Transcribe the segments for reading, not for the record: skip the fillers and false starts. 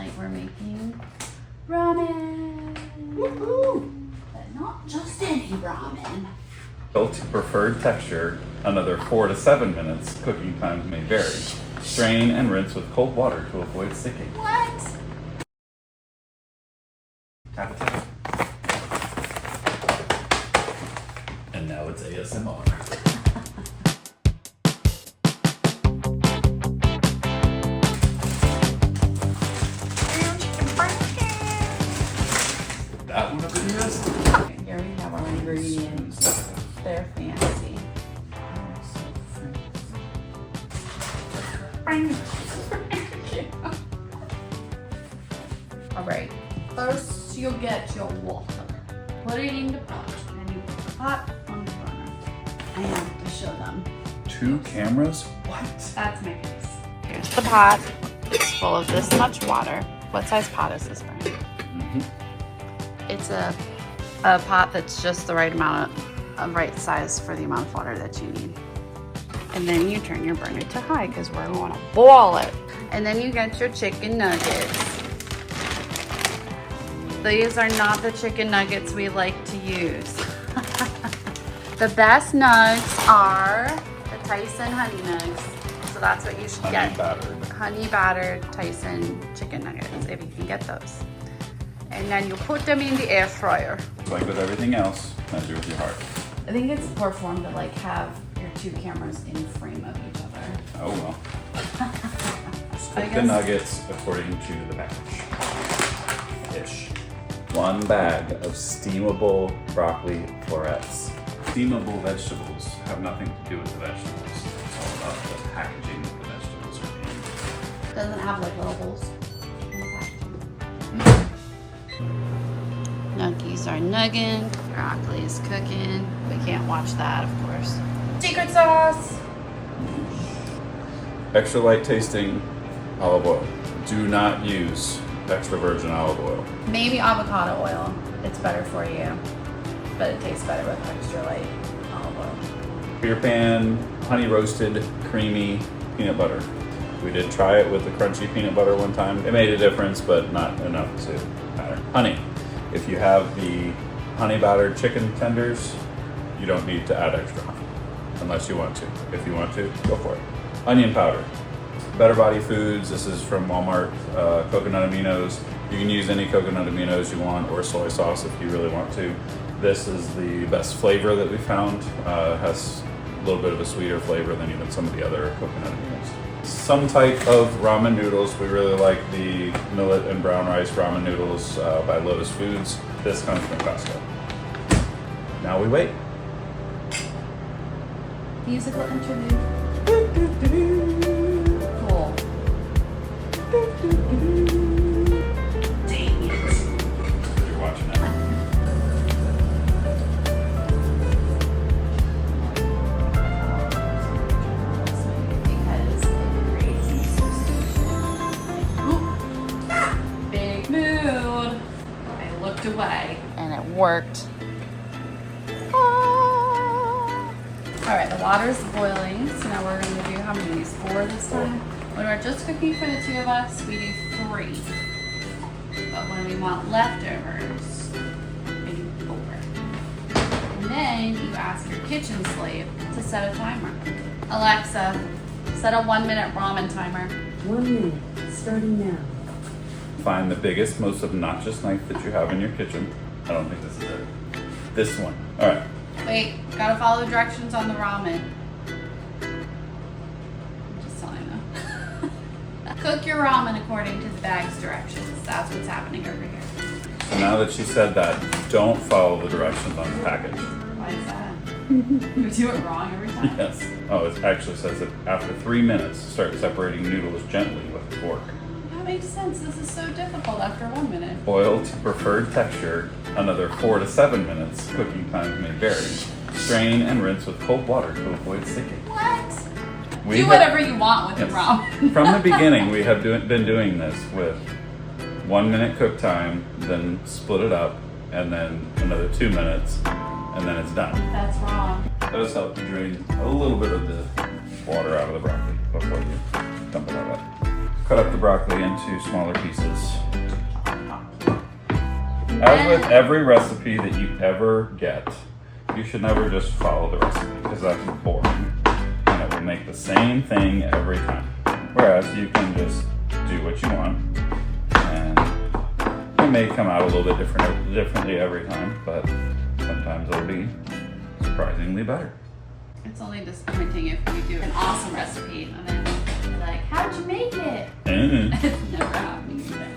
Tonight we're making ramen. Woohoo! But not just any ramen. Built to preferred texture, another 4 to 7 minutes. Cooking times may vary. Strain and rinse with cold water to avoid sticking. What? And now it's ASMR. That one of the videos? Okay, here we have our ingredients. They're fancy. Alright, first you'll get your water. Put it in the pot, and you put the pot on the burner. I have to show them. 2 cameras? What? That's my piece. Here's the pot. It's full of this much water. What size pot is this, Brian? It's a pot that's just the right amount of right size for the amount of water that you need. And then you turn your burner to high because we're going to boil it. And then you get your chicken nuggets. These are not the chicken nuggets we like to use. The best nugs are the Tyson honey nugs. So that's what you should get. Honey battered Tyson chicken nuggets, if you can get those. And then you put them in the air fryer. Like with everything else, measure with your heart. I think it's poor form to like have your 2 cameras in frame of each other. Oh well. Just cook the nuggets according to the package. Ish. 1 bag of steamable broccoli florets. Steamable vegetables have nothing to do with the vegetables. It's all about the packaging that the vegetables are in. Doesn't have like little holes in the packaging. Nuggies are nugging, broccoli is cooking. We can't watch that, of course. Secret sauce! Extra light tasting olive oil. Do not use extra virgin olive oil. Maybe avocado oil. It's better for you, but it tastes better with extra light olive oil. Beer pan, honey roasted, creamy peanut butter. We did try it with the crunchy peanut butter one time. It made a difference, but not enough to matter. Honey. If you have the honey battered chicken tenders, you don't need to add extra honey, unless you want to. If you want to, go for it. Onion powder. Better Body Foods, this is from Walmart, coconut aminos. You can use any coconut aminos you want, or soy sauce if you really want to. This is the best flavor that we found. Has a little bit of a sweeter flavor than even some of the other coconut aminos. Some type of ramen noodles. We really like the millet and brown rice ramen noodles by Lotus Foods. This comes from Costco. Now we wait. Musical interlude. Cool. Dang it. You're watching that. Big mood. I looked away and it worked. All right, the water's boiling, so now we're gonna do how many? 4 this time? When we're just cooking for the 2 of us, we do 3. But when we want leftovers, we do 4. And then you ask your kitchen slave to set a timer. Alexa, set a 1-minute ramen timer. 1 minute, starting now. Find the biggest, most obnoxious knife that you have in your kitchen. I don't think this is it. This one. All right. Wait, gotta follow directions on the ramen. I'm just telling you. Cook your ramen according to the bag's directions. That's what's happening over here. So now that she said that, don't follow the directions on the package. Why is that? Do we do it wrong every time? Yes. Oh, it actually says that after 3 minutes, start separating noodles gently with a fork. That makes sense. This is so difficult after 1 minute. Boil to preferred texture, another 4 to 7 minutes. Cooking times may vary. Strain and rinse with cold water to avoid sticking. What? Do whatever you want with the ramen. From the beginning, we have been doing this with 1 minute cook time, then split it up, and then another 2 minutes, and then it's done. That's wrong. That does help to drain a little bit of the water out of the broccoli before you dump it out. Cut up the broccoli into smaller pieces. As with every recipe that you ever get, you should never just follow the recipe because that's boring. And it will make the same thing every time. Whereas you can just do what you want. And it may come out a little bit differently every time, but sometimes it'll be surprisingly better. It's only disappointing if you do an awesome recipe and then you're like, how'd you make it? Mm. It's never happening again.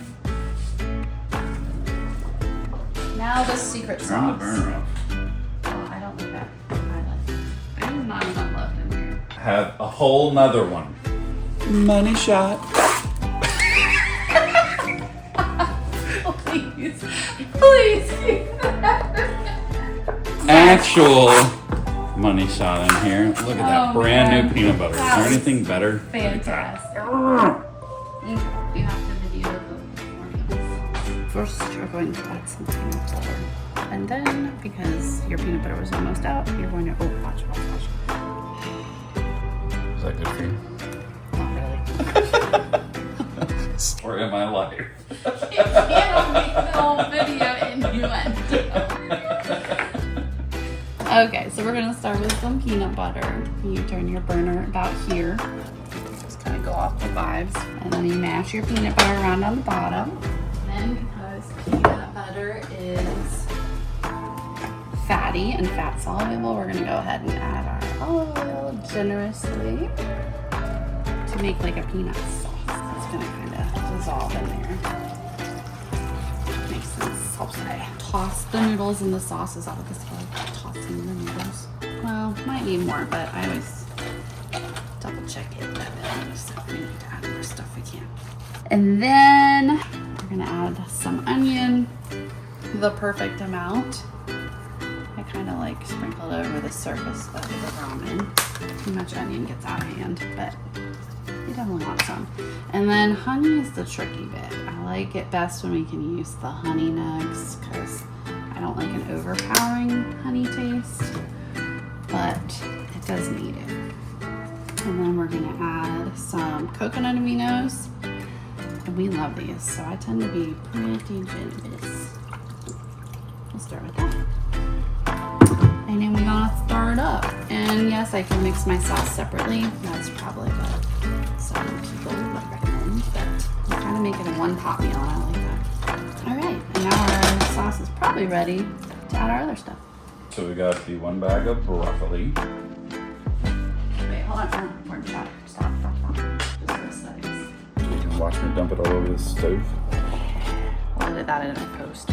Now the secret Turn the sauce. burner off. Oh, I don't like that. I like it. There's not enough left in here. Have a whole nother one. Money shot. Please. Please. Actual money shot in here. Look at that Oh, brand man. new peanut butter. Is That there was anything better? Fantastic. You have to video the morning. First, you're going to add some peanut butter. And then, because your peanut butter was almost out, you're going to, oh, watch. Is that good for you? Not really. Story of my life. You can't make the whole video innuendo. Okay, so we're gonna start with some peanut butter. You turn your burner about here. Just kind of go off the vibes. And then you mash your peanut butter around on the bottom. Then because peanut butter is fatty and fat soluble, we're gonna go ahead and add our olive oil generously to make like a peanut sauce. It's gonna kind of dissolve in there. Makes sense. Helps I toss the noodles in the sauce. Is that what this is called? Tossing the noodles. Well, might need more, but I always double check it. That if we need to add more stuff, we can. And then we're gonna add some onion, the perfect amount. I kind of like sprinkle it over the surface of the ramen. Too much onion gets out of hand, but you definitely want some. And then honey is the tricky bit. I like it best when we can use the honey nugs because I don't like an overpowering honey taste, but it does need it. And then we're gonna add some coconut aminos. And we love these, so I tend to be pretty generous. We'll start with that. And then we're gonna stir it up. And yes, I can mix my sauce separately. That's probably what some people would recommend, but I'm trying to make it a one-pot meal, and I like that. All right, and now our sauce is probably ready to add our other stuff. So we got the 1 bag of broccoli. Wait, hold on. Stop. Just for aesthetics. You can watch me dump it all over the stove. We'll edit that in post.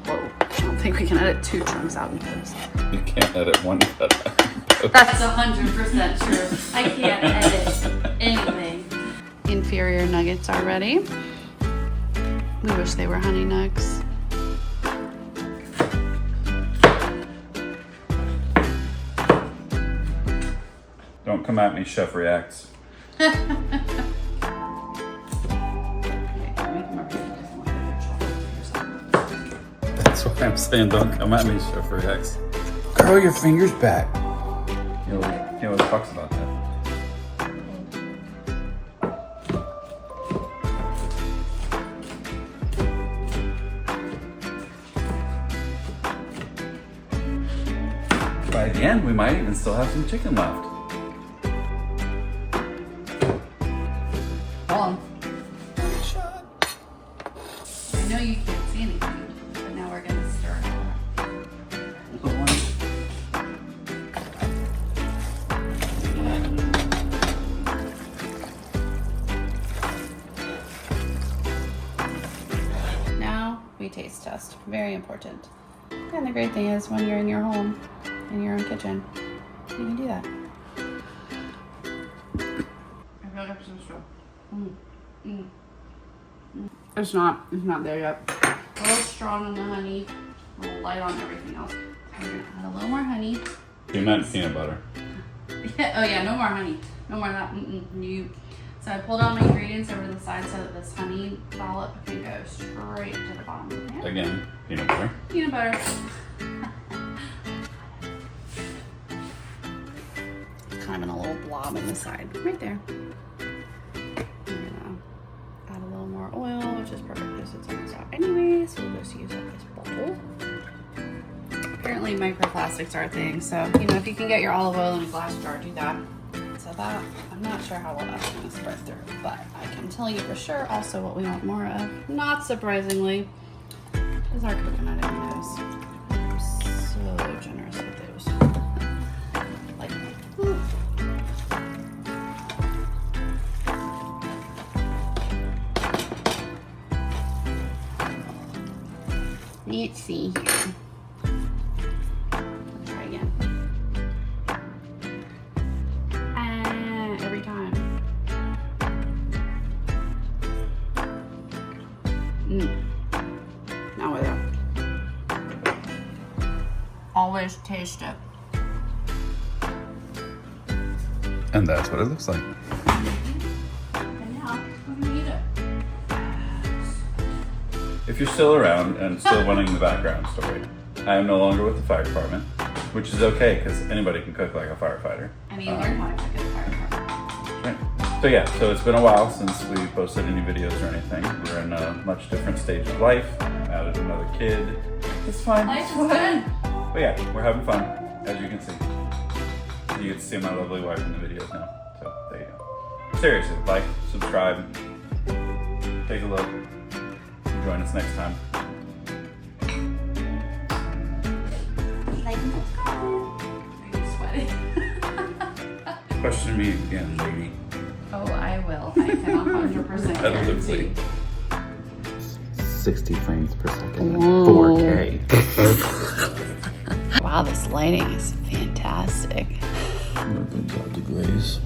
Whoa. I don't think we can edit 2 chunks out in post. You can't edit one cut out. That's 100% true. I can't edit anything. Inferior nuggets are ready. We wish they were honey nugs. Don't come at me, Chef Reacts. That's why I'm saying don't come at me, Chef Reacts. Curl your fingers back. You know what talks about that. By the end, we might even still have some chicken left. Hold on. I know you can't see anything, but now we're gonna stir it all up. Now we taste test. Very important. And the great thing is when you're in your home, in your own kitchen, you can do that. I feel like I'm so strong. It's not there yet. A little strong on the honey, a little light on everything else. So we're gonna add a little more honey. You meant peanut butter. Yeah, oh yeah, no more honey. No more of that. So I pulled all my ingredients over to the side so that this honey dollop can go straight to the bottom of the pan. Again, peanut butter. Peanut butter. Kind of in a little blob in the side, right there. I'm gonna add a little more oil, which is perfect because it's almost out anyway, so we'll just use up this bottle. Apparently microplastics are a thing, so you know, if you can get your olive oil in a glass jar, do that. So that, I'm not sure how well that's going to spread through, but I can tell you for sure also what we want more of, not surprisingly, is our coconut aminos. I'm so generous with those. Like, whew. Let's see here. Let's try again. Every time. Not with it. Always taste it. And that's what it looks like. And now we're gonna eat it. If you're still around and still wanting the background story, I am no longer with the fire department, which is okay because anybody can cook like a firefighter. And you learn how to cook at a fire department. Right. So yeah, so it's been a while since we posted any videos or anything. We're in a much different stage of life. Added another kid. It's fine. Life is good. But yeah, we're having fun, as you can see. You get to see my lovely wife in the videos now. So there you go. Seriously, like, subscribe, take a look, join us next time. Like and subscribe. Are you sweating? Question me again, lady. Oh, I will. I can 100% guarantee. 60 frames per second, Whoa. 4K. Wow, this lighting is fantastic. Good job to glaze.